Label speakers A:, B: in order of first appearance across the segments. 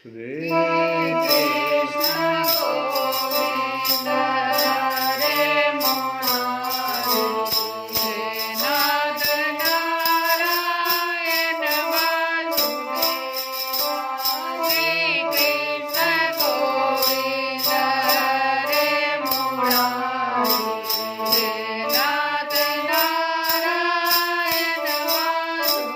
A: Shri Krishna Govinda Hare Murari Nath Narayana Vasudeva Shri Krishna Govinda Hare Murari Nath Narayana Vasudeva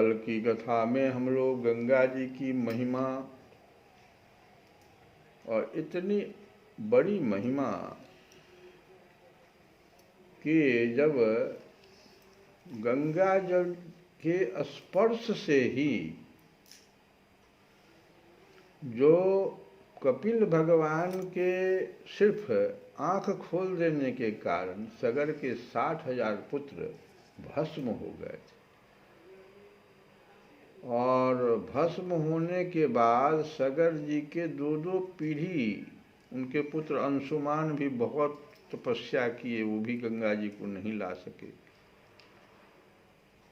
B: कल की कथा में हम लोग गंगा जी की महिमा और इतनी बड़ी महिमा कि जब गंगा जल के स्पर्श से ही जो कपिल भगवान के सिर्फ आंख खोल देने के कारण सगर के 60,000 पुत्र भस्म हो गए थे। और भस्म होने के बाद सगर जी के दो दो पीढ़ी उनके पुत्र अंशुमान भी बहुत तपस्या किए, वो भी गंगा जी को नहीं ला सके।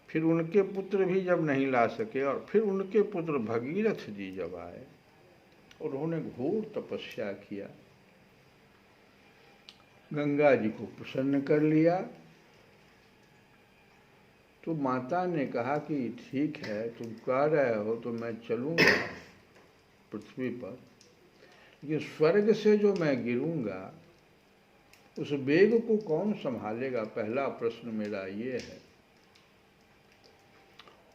B: फिर उनके पुत्र भी जब नहीं ला सके और फिर उनके पुत्र भगीरथ जी जब आए और उन्होंने घोर तपस्या किया, गंगा जी को प्रसन्न कर लिया, तो माता ने कहा कि ठीक है, तुम कह रहे हो तो मैं चलूँगा पृथ्वी पर, लेकिन स्वर्ग से जो मैं गिरूंगा उस वेग को कौन संभालेगा? पहला प्रश्न मेरा ये है।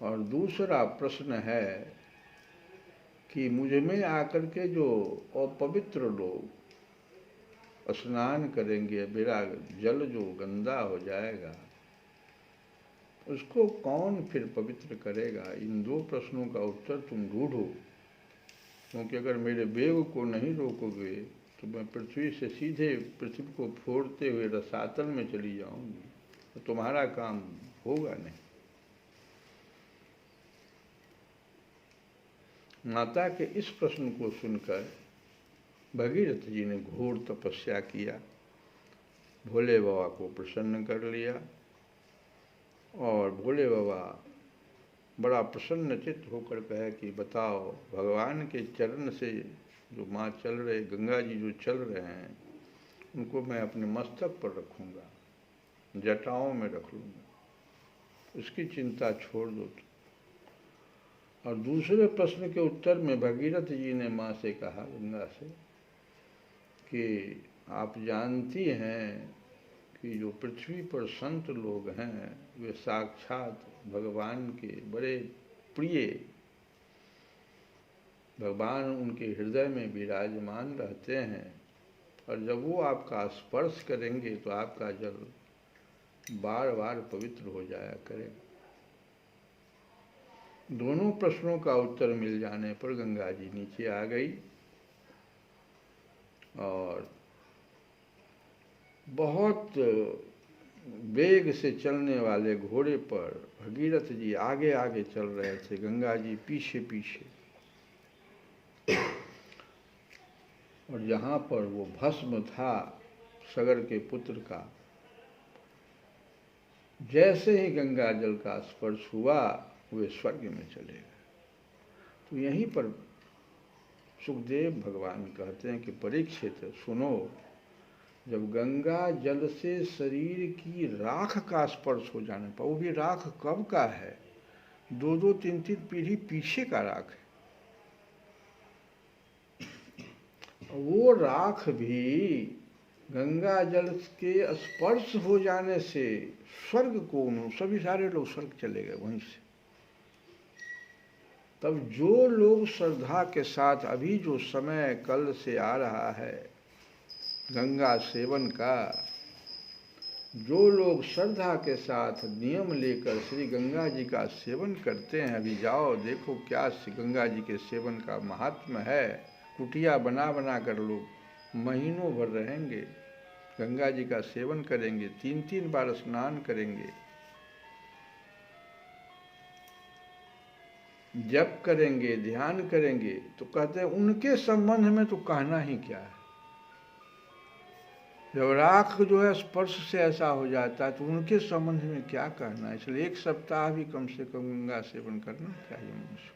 B: और दूसरा प्रश्न है कि मुझ में आकर के जो अपवित्र लोग स्नान करेंगे, मेरा जल जो गंदा हो जाएगा उसको कौन फिर पवित्र करेगा? इन दो प्रश्नों का उत्तर तुम ढूंढो, क्योंकि अगर मेरे वेग को नहीं रोकोगे तो मैं पृथ्वी से सीधे पृथ्वी को फोड़ते हुए रसातल में चली जाऊंगी, तो तुम्हारा काम होगा नहीं। माता के इस प्रश्न को सुनकर भगीरथ जी ने घोर तपस्या किया, भोले बाबा को प्रसन्न कर लिया और भोले बाबा बड़ा प्रसन्न चित्त होकर कहे कि बताओ, भगवान के चरण से जो माँ चल रहे, गंगा जी जो चल रहे हैं, उनको मैं अपने मस्तक पर रखूँगा, जटाओं में रख लूँगा, उसकी चिंता छोड़ दो। और दूसरे प्रश्न के उत्तर में भगीरथ जी ने माँ से कहा, गंगा से, कि आप जानती हैं कि जो पृथ्वी पर संत लोग हैं वे साक्षात भगवान के बड़े प्रिय, भगवान उनके हृदय में विराजमान रहते हैं, और जब वो आपका स्पर्श करेंगे तो आपका जल बार बार पवित्र हो जाया करेगा। दोनों प्रश्नों का उत्तर मिल जाने पर गंगा जी नीचे आ गई और बहुत वेग से चलने वाले घोड़े पर भगीरथ जी आगे आगे चल रहे थे, गंगा जी पीछे पीछे। और जहाँ पर वो भस्म था सगर के पुत्र का, जैसे ही गंगा जल का स्पर्श हुआ वे स्वर्ग में चले गए। तो यहीं पर सुखदेव भगवान कहते हैं कि परीक्षित सुनो, जब गंगा जल से शरीर की राख का स्पर्श हो जाने पर, वो भी राख कब का है? 2-2, 3-3 पीढ़ी पीछे का राख है। वो राख भी गंगा जल के स्पर्श हो जाने से स्वर्ग को, सभी सारे लोग स्वर्ग चले गए वहीं से। तब जो लोग श्रद्धा के साथ, अभी जो समय कल से आ रहा है गंगा सेवन का, जो लोग श्रद्धा के साथ नियम लेकर श्री गंगा जी का सेवन करते हैं, अभी जाओ देखो क्या गंगा जी के सेवन का महात्म्य है। कुटिया बना बना कर लोग महीनों भर रहेंगे, गंगा जी का सेवन करेंगे, 3-3 बार स्नान करेंगे, जप करेंगे, ध्यान करेंगे। तो कहते हैं उनके संबंध में तो कहना ही क्या है। जब राख जो है स्पर्श से ऐसा हो जाता है तो उनके संबंध में क्या कहना है। इसलिए 1 सप्ताह भी कम से कम गंगा सेवन करना चाहिए मनुष्य।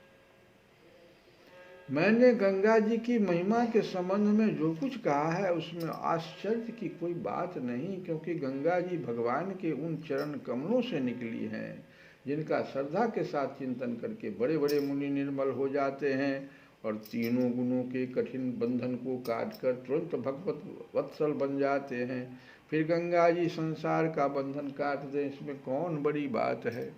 B: मैंने गंगा जी की महिमा के संबंध में जो कुछ कहा है उसमें आश्चर्य की कोई बात नहीं, क्योंकि गंगा जी भगवान के उन चरण कमलों से निकली हैं जिनका श्रद्धा के साथ चिंतन करके बड़े बड़े मुनि निर्मल हो जाते हैं और तीनों गुणों के कठिन बंधन को काटकर तुरंत भगवत वत्सल बन जाते हैं। फिर गंगा जी संसार का बंधन काट दें, इसमें कौन बड़ी बात है।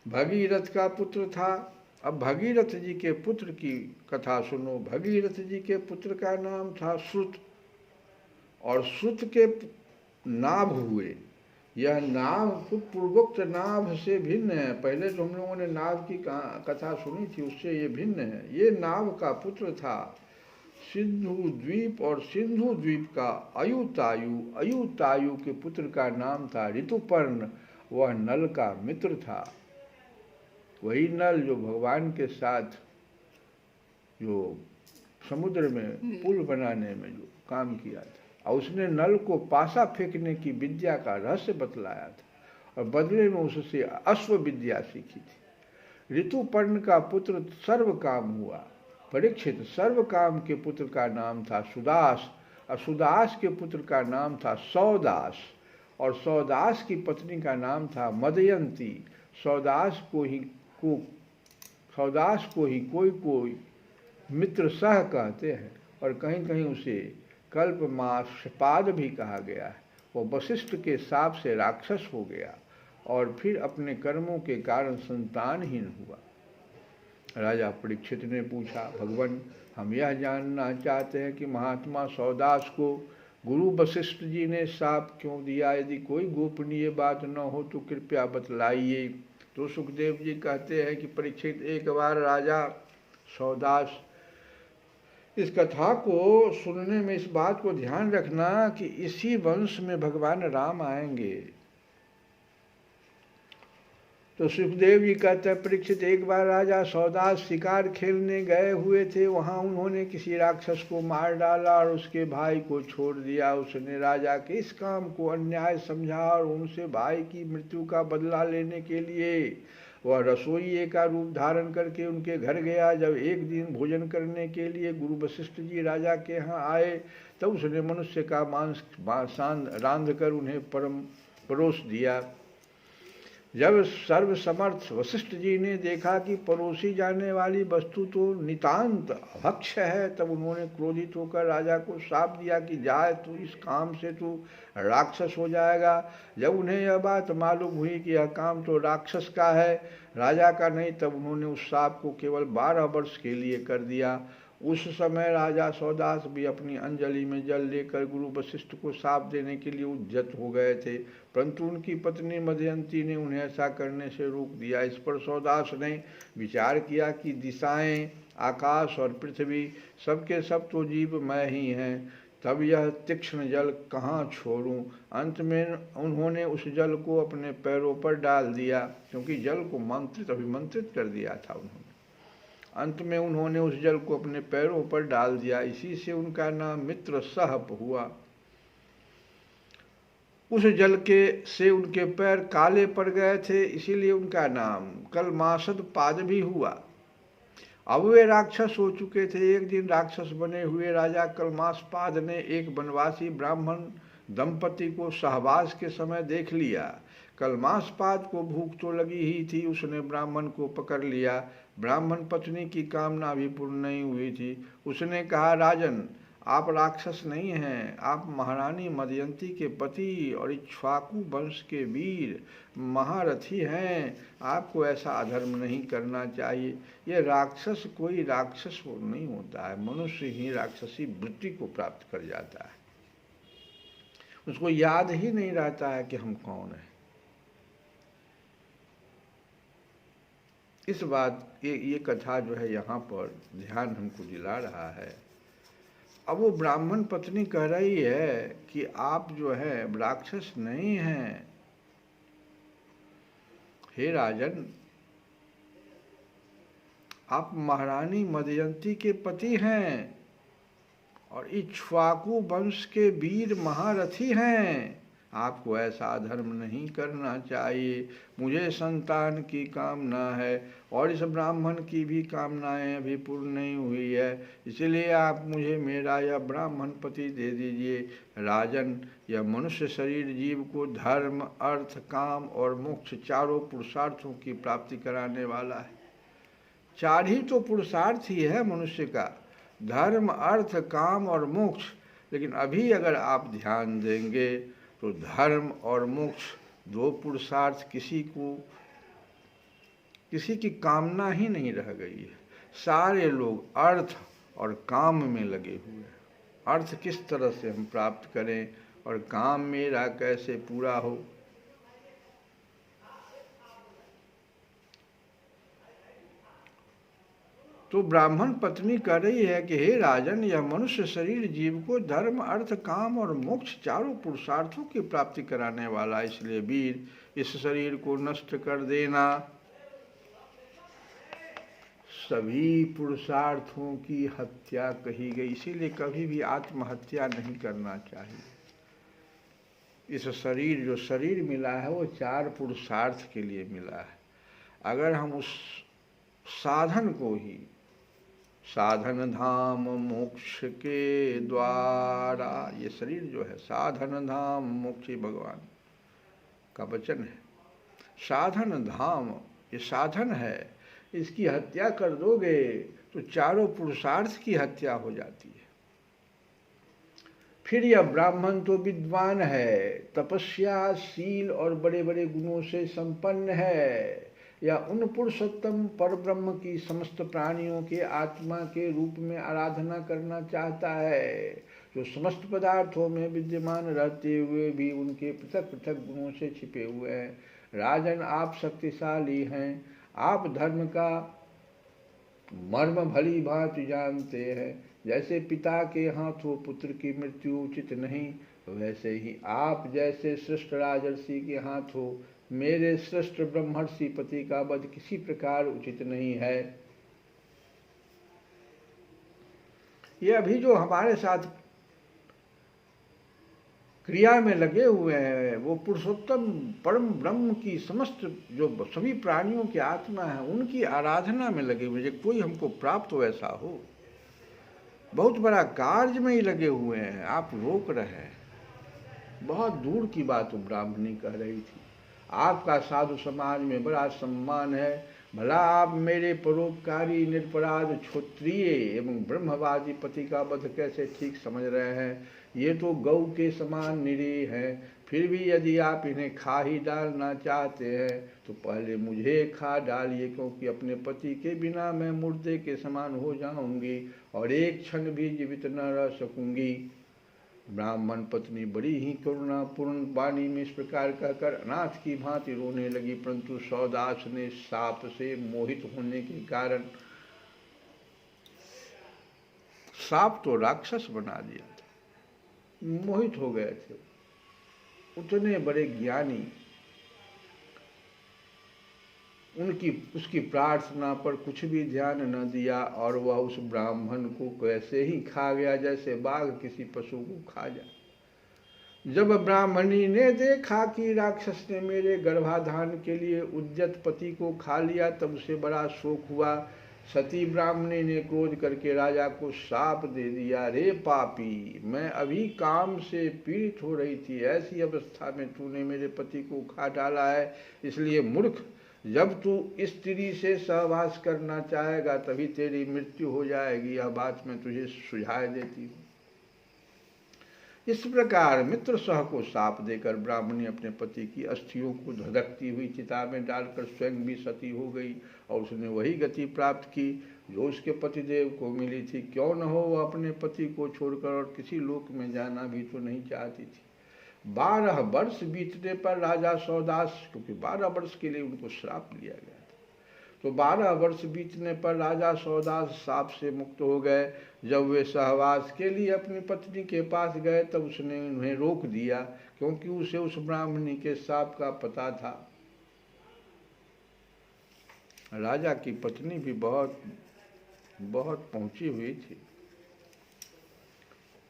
B: भगीरथ का पुत्र था। अब भगीरथ जी के पुत्र की कथा सुनो। भगीरथ जी के पुत्र का नाम था श्रुत, और श्रुत के नाभ हुए। यह नाभ पूर्वोक्त नाभ से भिन्न है। पहले जो हम लोगों ने नाभ की कथा सुनी थी उससे ये भिन्न है। ये नाभ का पुत्र था सिंधु द्वीप, और सिंधु द्वीप का अयुतायु, अयुतायु के पुत्र का नाम था ऋतुपर्ण। वह नल का मित्र था। वही नल जो भगवान के साथ जो समुद्र में पुल बनाने में जो काम किया था, और उसने नल को पासा फेंकने की विद्या का रहस्य बतलाया था, और बदले में उससे अश्व विद्या सीखी थी। ऋतुपर्ण का पुत्र सर्व काम हुआ परीक्षित। सर्व काम के पुत्र का नाम था सुदास, और सुदास के पुत्र का नाम था सौदास, और सौदास की पत्नी का नाम था मदयंती। सौदास को ही कोई कोई मित्र सह कहते हैं, और कहीं कहीं उसे कल्पमाशपाद भी कहा गया है। वो वशिष्ठ के शाप से राक्षस हो गया, और फिर अपने कर्मों के कारण संतानहीन हुआ। राजा परीक्षित ने पूछा, भगवान, हम यह जानना चाहते हैं कि महात्मा सौदास को गुरु वशिष्ठ जी ने शाप क्यों दिया? यदि कोई गोपनीय बात न हो तो कृपया बतलाइए। तो सुखदेव जी कहते हैं कि परीक्षित, एक बार राजा सौदास, इस कथा को सुनने में इस बात को ध्यान रखना कि इसी वंश में भगवान राम आएंगे। तो सुखदेव जी कहते हैं, परीक्षित, एक बार राजा सौदास शिकार खेलने गए हुए थे। वहाँ उन्होंने किसी राक्षस को मार डाला और उसके भाई को छोड़ दिया। उसने राजा के इस काम को अन्याय समझा और उनसे भाई की मृत्यु का बदला लेने के लिए वह रसोइये का रूप धारण करके उनके घर गया। जब एक दिन भोजन करने के लिए गुरु वशिष्ठ जी राजा के यहाँ आए, तब उसने मनुष्य का मांस रांध कर उन्हें परोस दिया। जब सर्वसमर्थ वशिष्ठ जी ने देखा कि परोसी जाने वाली वस्तु तो नितांत अभक्ष्य है, तब उन्होंने क्रोधित होकर राजा को शाप दिया कि जाए तू, इस काम से तू राक्षस हो जाएगा। जब उन्हें यह बात मालूम हुई कि यह काम तो राक्षस का है, राजा का नहीं, तब उन्होंने उस शाप को केवल 12 वर्ष के लिए कर दिया। उस समय राजा सौदास भी अपनी अंजलि में जल लेकर गुरु वशिष्ठ को शाप देने के लिए उद्यत हो गए थे, परंतु उनकी पत्नी मदयंती ने उन्हें ऐसा करने से रोक दिया। इस पर सौदास ने विचार किया कि दिशाएं, आकाश और पृथ्वी, सबके सब तो जीव मैं ही हैं, तब यह तीक्ष्ण जल कहाँ छोड़ूं। अंत में उन्होंने उस जल को अपने पैरों पर डाल दिया, क्योंकि जल को अभिमंत्रित कर दिया था उन्होंने। अंत में उन्होंने उस जल को अपने पैरों पर डाल दिया। इसी से उनका नाम मित्र सहप हुआ। उस जल से उनके पैर काले पड़ गए थे, इसीलिए उनका नाम कलमासद पाद भी हुआ। अब वे राक्षस हो चुके थे। एक दिन राक्षस बने हुए राजा कलमासपाद ने एक वनवासी ब्राह्मण दंपति को सहवास के समय देख लिया। कलमासपाद को भूख तो लगी ही थी, उसने ब्राह्मण को पकड़ लिया। ब्राह्मण पत्नी की कामना भी पूर्ण नहीं हुई थी। उसने कहा, राजन, आप राक्षस नहीं हैं, आप महारानी मदयंती के पति और इक्ष्वाकु वंश के वीर महारथी हैं। आपको ऐसा अधर्म नहीं करना चाहिए। यह राक्षस कोई राक्षस नहीं होता है, मनुष्य ही राक्षसी वृत्ति को प्राप्त कर जाता है। उसको याद ही नहीं रहता है कि हम कौन हैं। इस बात ये कथा जो है यहाँ पर ध्यान हमको दिला रहा है। अब वो ब्राह्मण पत्नी कह रही है कि आप जो है राक्षस नहीं हैं, हे राजन, आप महारानी मदयंती के पति हैं और इक्ष्वाकु वंश के वीर महारथी हैं। आपको ऐसा अधर्म नहीं करना चाहिए। मुझे संतान की कामना है और इस ब्राह्मण की भी कामनाएं अभी पूर्ण नहीं हुई है, इसलिए आप मुझे मेरा यह ब्राह्मण पति दे दीजिए। राजन, यह मनुष्य शरीर जीव को धर्म, अर्थ, काम और मोक्ष चारों पुरुषार्थों की प्राप्ति कराने वाला है। 4 ही तो पुरुषार्थ ही है मनुष्य का, धर्म, अर्थ, काम और मोक्ष। लेकिन अभी अगर आप ध्यान देंगे तो धर्म और मोक्ष 2 पुरुषार्थ किसी को किसी की कामना ही नहीं रह गई है। सारे लोग अर्थ और काम में लगे हुए हैं। अर्थ किस तरह से हम प्राप्त करें और काम मेरा कैसे पूरा हो। तो ब्राह्मण पत्नी कह रही है कि हे राजन, यह मनुष्य शरीर जीव को धर्म, अर्थ, काम और मोक्ष चारों पुरुषार्थों की प्राप्ति कराने वाला, इसलिए वीर इस शरीर को नष्ट कर देना। सभी पुरुषार्थों की हत्या कही गई, इसीलिए कभी भी आत्महत्या नहीं करना चाहिए। इस शरीर, जो शरीर मिला है वो 4 पुरुषार्थ के लिए मिला है। अगर हम उस साधन को ही, साधन धाम मोक्ष के द्वारा, ये शरीर जो है साधन धाम मोक्ष, भगवान का वचन है। साधन धाम, ये साधन है, इसकी हत्या कर दोगे तो चारों पुरुषार्थ की हत्या हो जाती है। फिर यह ब्राह्मण तो विद्वान है, तपस्या, शील और बड़े बड़े गुणों से संपन्न है। या उन पुरुषोत्तम परब्रह्म की समस्त प्राणियों के आत्मा के रूप में आराधना करना चाहता है, जो समस्त पदार्थों में विद्यमान रहते हुए भी उनके पृथक पृथक गुणों से छिपे हुए हैं। राजन, आप शक्तिशाली हैं, आप धर्म का मर्म भली भांति जानते हैं। जैसे पिता के हाथों पुत्र की मृत्यु उचित नहीं, वैसे ही आप जैसे श्रेष्ठ राजर्षि के हाथों मेरे श्रेष्ठ ब्रह्मर्षि पति का वध किसी प्रकार उचित नहीं है। ये अभी जो हमारे साथ क्रिया में लगे हुए हैं, वो पुरुषोत्तम परम ब्रह्म की समस्त, जो सभी प्राणियों की आत्मा है, उनकी आराधना में लगे हुए, कोई हमको प्राप्त हो ऐसा हो, बहुत बड़ा कार्य में ही लगे हुए हैं, आप रोक रहे हैं। बहुत दूर की बात वो ब्राह्मणी कह रही थी। आपका साधु समाज में बड़ा सम्मान है, भला आप मेरे परोपकारी निरपराध क्षत्रिय एवं ब्रह्मवादी पति का वध कैसे ठीक समझ रहे हैं। ये तो गौ के समान निरीह हैं, फिर भी यदि आप इन्हें खा ही डालना चाहते हैं तो पहले मुझे खा डालिए, क्योंकि अपने पति के बिना मैं मुर्दे के समान हो जाऊंगी और एक क्षण भी जीवित न रह सकूंगी। ब्राह्मण पत्नी बड़ी ही करुणापूर्ण वाणी में इस प्रकार कहकर अनाथ की भांति रोने लगी, परंतु सौदास ने साप से मोहित होने के कारण, साप तो राक्षस बना दिया था, मोहित हो गए थे। उतने बड़े ज्ञानी, उसकी प्रार्थना पर कुछ भी ध्यान न दिया और वह उस ब्राह्मण को कैसे ही खा गया जैसे बाघ किसी पशु को खा जाए। जब ब्राह्मणी ने देखा कि राक्षस ने मेरे गर्भाधान के लिए उद्यत पति को खा लिया, तब उसे बड़ा शोक हुआ। सती ब्राह्मणी ने क्रोध करके राजा को शाप दे दिया, रे पापी, मैं अभी काम से पीड़ित हो रही थी, ऐसी अवस्था में तूने मेरे पति को खा डाला है। इसलिए मूर्ख, जब तू स्त्री से सहवास करना चाहेगा तभी तेरी मृत्यु हो जाएगी, यह बात मैं तुझे सुझाव देती हूँ। इस प्रकार मित्र सह को शाप देकर ब्राह्मणी अपने पति की अस्थियों को धधकती हुई चिता में डालकर स्वयं भी सती हो गई और उसने वही गति प्राप्त की जो उसके पतिदेव को मिली थी। क्यों न हो, वह अपने पति को छोड़कर और किसी लोक में जाना भी तो नहीं चाहती थी। 12 वर्ष बीतने पर राजा सौदास, क्योंकि 12 वर्ष के लिए उनको श्राप दिया गया था, तो 12 वर्ष बीतने पर राजा सौदास शाप से मुक्त हो गए। जब वे सहवास के लिए अपनी पत्नी के पास गए तब उसने उन्हें रोक दिया, क्योंकि उसे उस ब्राह्मणी के शाप का पता था। राजा की पत्नी भी बहुत पहुंची हुई थी।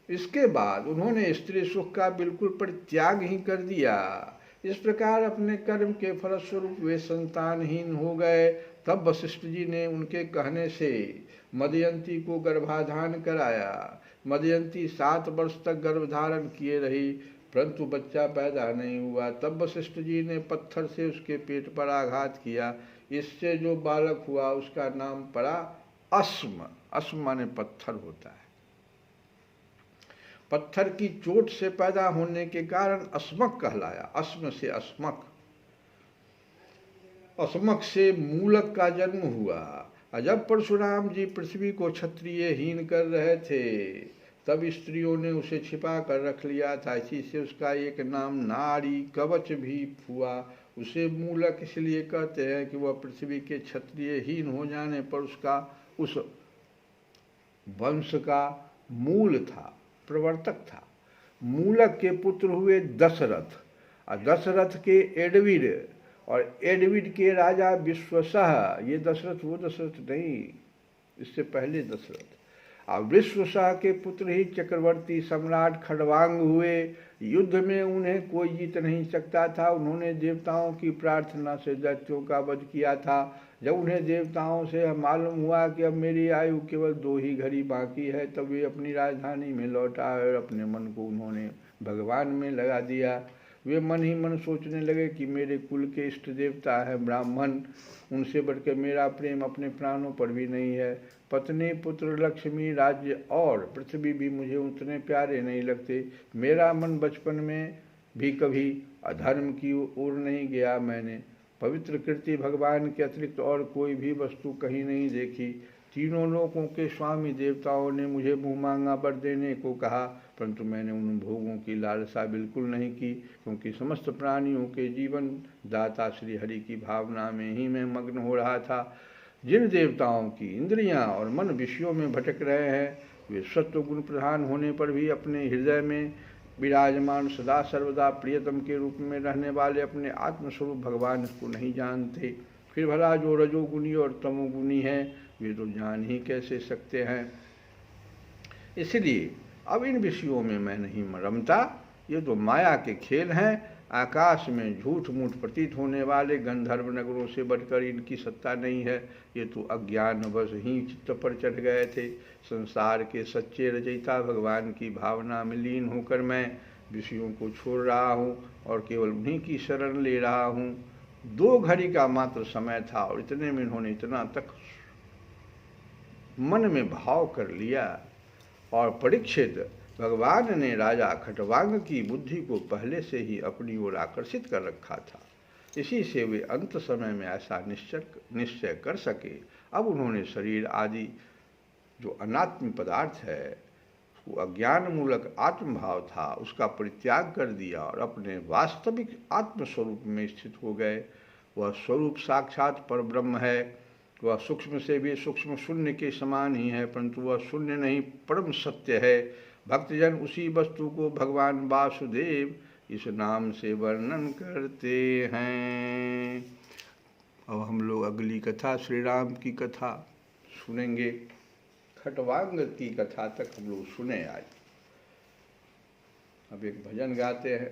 B: इसके बाद उन्होंने स्त्री सुख का बिल्कुल परित्याग ही कर दिया। इस प्रकार अपने कर्म के फलस्वरूप वे संतानहीन हो गए। तब वशिष्ठ जी ने उनके कहने से मदयंती को गर्भाधान कराया। मदयंती 7 वर्ष तक गर्भधारण किए रही, परंतु बच्चा पैदा नहीं हुआ। तब वशिष्ठ जी ने पत्थर से उसके पेट पर आघात किया। इससे जो बालक हुआ उसका नाम पड़ा अस्म। अस्म माने पत्थर होता है। पत्थर की चोट से पैदा होने के कारण अस्मक कहलाया। अस्म से अस्मक। असमक से मूलक का जन्म हुआ। और जब परशुराम जी पृथ्वी को क्षत्रियहीन कर रहे थे तब स्त्रियों ने उसे छिपा कर रख लिया था, इसी से उसका एक नाम नारी कवच भी हुआ। उसे मूलक इसलिए कहते हैं कि वह पृथ्वी के क्षत्रियहीन हो जाने पर उसका उस वंश का मूल था, प्रवर्तक था। मूलक के पुत्र हुए दशरथ, और दशरथ के एडविड, और एडविड के राजा विश्वसह। ये दशरथ वो दशरथ नहीं, इससे पहले दशरथ। और विश्वसह के पुत्र ही चक्रवर्ती सम्राट खड़वांग हुए। युद्ध में उन्हें कोई जीत नहीं सकता था। उन्होंने देवताओं की प्रार्थना से दैत्यों का वध किया था। जब उन्हें देवताओं से मालूम हुआ कि अब मेरी आयु केवल 2 ही घड़ी बाकी है, तब वे अपनी राजधानी में लौट आए और अपने मन को उन्होंने भगवान में लगा दिया। वे मन ही मन सोचने लगे कि मेरे कुल के इष्ट देवता है ब्राह्मण, उनसे बढ़कर मेरा प्रेम अपने प्राणों पर भी नहीं है। पत्नी, पुत्र, लक्ष्मी, राज्य और पृथ्वी भी मुझे उतने प्यारे नहीं लगते। मेरा मन बचपन में भी कभी अधर्म की ओर नहीं गया। मैंने पवित्र कृति भगवान के अतिरिक्त और कोई भी वस्तु कहीं नहीं देखी। तीनों लोकों के स्वामी देवताओं ने मुझे मुँह मांगा वर देने को कहा, परंतु मैंने उन भोगों की लालसा बिल्कुल नहीं की, क्योंकि समस्त प्राणियों के जीवन दाता श्री हरि की भावना में ही मैं मग्न हो रहा था। जिन देवताओं की इंद्रियां और मन विषयों में भटक रहे हैं, वे सत्व गुण प्रधान होने पर भी अपने हृदय में विराजमान सदा सर्वदा प्रियतम के रूप में रहने वाले अपने आत्मस्वरूप भगवान को नहीं जानते। फिर भला जो रजोगुणी और तमोगुणी हैं, वे तो जान ही कैसे सकते हैं। इसलिए अब इन विषयों में मैं नहीं रमता। ये तो माया के खेल हैं। आकाश में झूठ मूठ प्रतीत होने वाले गंधर्व नगरों से बढ़कर इनकी सत्ता नहीं है। ये तो अज्ञानवश ही चित्त पर चढ़ गए थे। संसार के सच्चे रचयिता भगवान की भावना में लीन होकर मैं विषयों को छोड़ रहा हूँ और केवल उन्हीं की शरण ले रहा हूँ। 2 घड़ी का मात्र समय था और इतने में इन्होंने इतना तक मन में भाव कर लिया। और परीक्षित, भगवान ने राजा खटवांग की बुद्धि को पहले से ही अपनी ओर आकर्षित कर रखा था। इसी से वे अंत समय में ऐसा निश्चय कर सके। अब उन्होंने शरीर आदि जो अनात्म पदार्थ है, वो अज्ञान मूलक आत्मभाव था, उसका परित्याग कर दिया और अपने वास्तविक आत्मस्वरूप में स्थित हो गए। वह स्वरूप साक्षात परब्रह्म है। वह सूक्ष्म से भी सूक्ष्म शून्य के समान ही है, परंतु वह शून्य नहीं परम सत्य है। भक्तजन उसी वस्तु को भगवान वासुदेव इस नाम से वर्णन करते हैं। अब हम लोग अगली कथा, श्री राम की कथा सुनेंगे। खटवांग की कथा तक हम लोग सुने आज। अब एक भजन गाते हैं।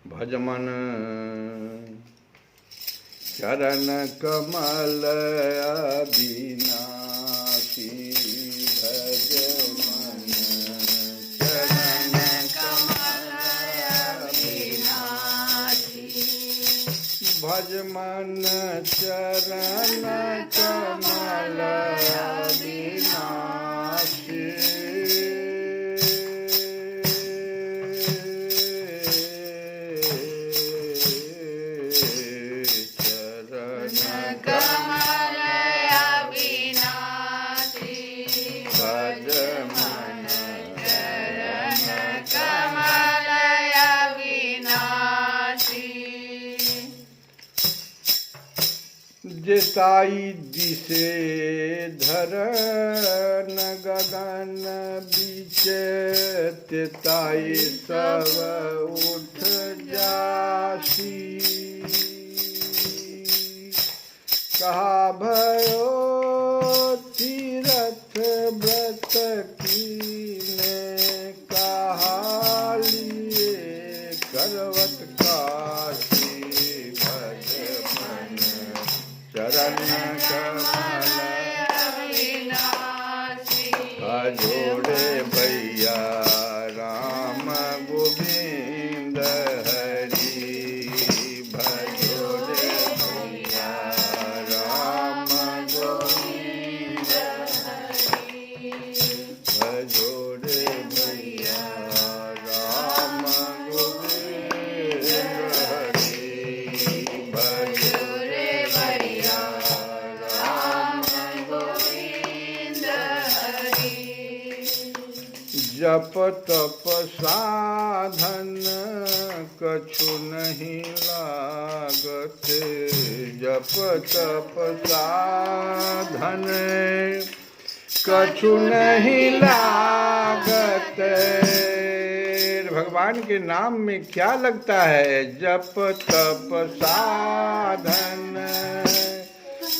B: भजमन चरण कमल अविनाशी, भजमन चरण कमल अविनाशी, भजमन चरण कमल अविनाशी। जेताई दिसे धरन गगन बीच, तेताई सब उठ जासी। कहा भयो तीरथ व्रत कीने, कहा लिए करवत काशी। भजमन चरण कमल अविनाशी, भजोड़े भैया राम गोविंद हरि। भजोड़े भैया राम गोविंद हरि, भजोड़े भैया जप तप साधन कछु नहीं लागत, जप तप साधन कछु नहीं लागत। भगवान के नाम में क्या लगता है? जप तप साधन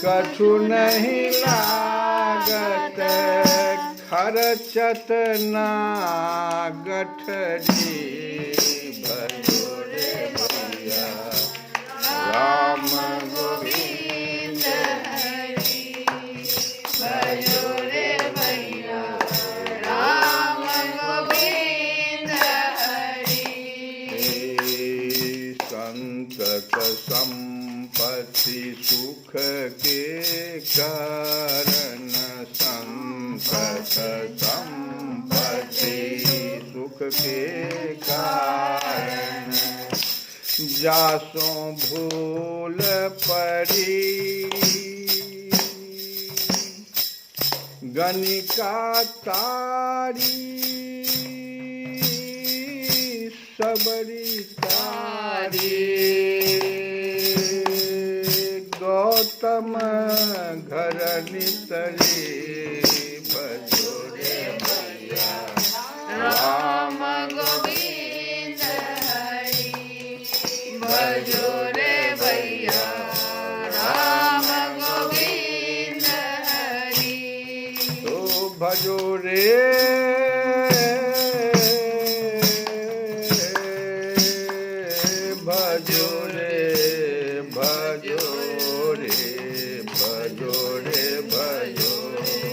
B: कछु नहीं लागत, खर्चत ना गठरी भजो रे भैया राम गोविंद
A: हरि, भजो रे भैया राम गोविंद हरि।
B: संतत संपत्ति सुख के कारण, संतत संपत्ति सुख के कारण, जासो भूल पड़ी गणिका तारी, सबरी तारी गौतम घर नितरी भजो रे भैया
A: राम गोविंद हरि, भजो रे भैया राम गोविंद हरि।
B: तो भजो रे भजो रे भजो रे भजो रे भजो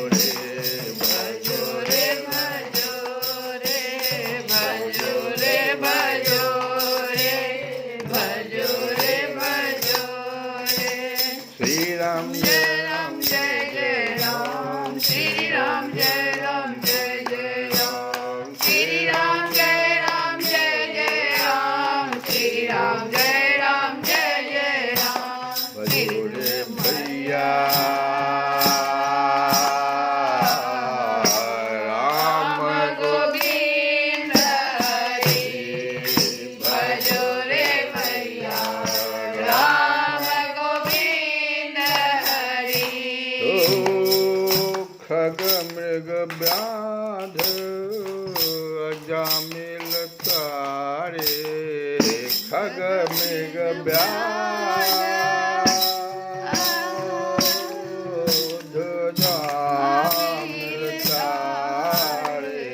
B: रे
A: भजो रे भजो रे भजो रे भजो रे भजो रे भजो रे।
B: श्री राम
A: जय राम जय जय राम, श्री राम जय राम जय जय राम, श्री राम जय राम जय जय राम, श्री राम जय राम जय जय राम।
B: भजो रे भैया राम
A: गोविंद हरि, भजो रे भैया राम गोविंद हरि।
B: ओ खग मृग व्याध अजामिल तारे, खग मृग व्याध अजामिल तारे,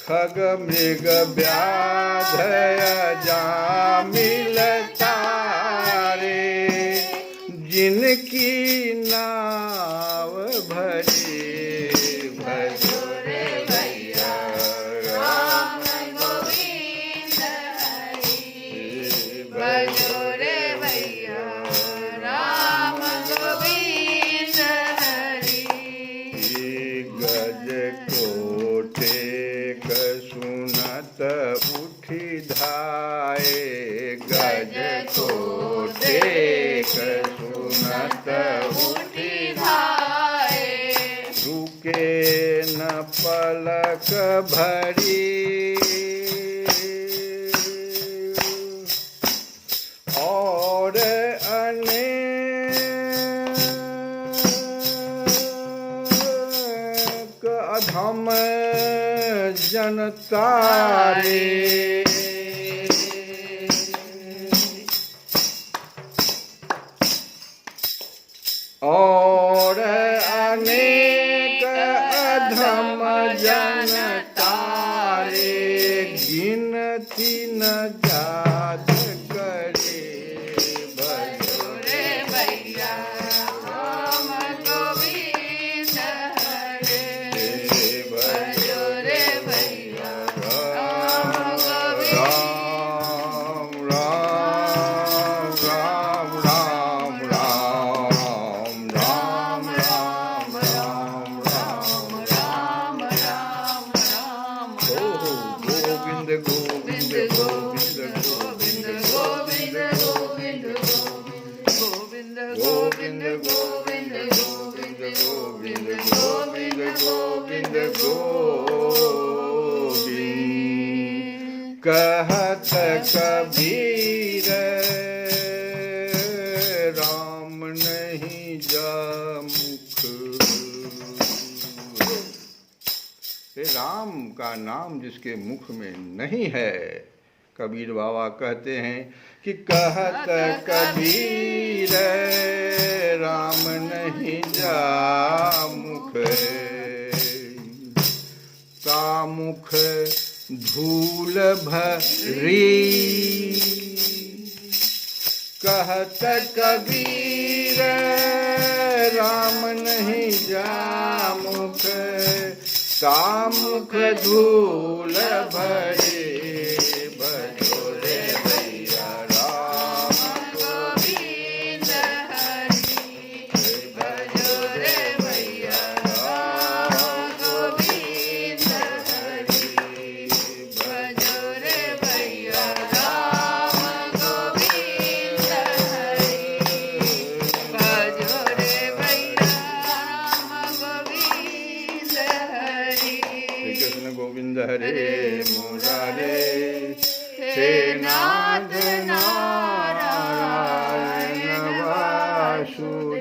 B: खग मृग व्याध अजामिल तारे, जिनकी नाव भरी भजो रे भैया
A: राम गोविंद हरि, भजो रे भैया राम गोविंद हरि।
B: गज कोटे सुनत उठी धाये, गज कोटे सुनत
A: उठी धाये,
B: रुके न पलक भरी, और अनेक अधम जनतारे, और अनेक अधम जनतारे, गिनती न जात करे भजो
A: रे भैया राम गोविंद हरि, भजो रे भैया राम
B: कबीर राम नहीं जा मुख। हे राम का नाम जिसके मुख में नहीं है, कबीर बाबा कहते हैं कि कहत कबीर राम नहीं जा मुख। का मुख धूल भरी कहत कबीर राम नहीं जा मुख। का मुख धूल भरी भजो रे भैया राम
A: गोविंद हरि भजो रे भैया राम गोविंद हरि भजो रे भैया राम गोविंद हरि भजो रे भैया राम गोविंद हरि।
B: श्री कृष्ण गोविंद हरे मुरारे
A: हे नाथ नारायण
B: वासुदेव।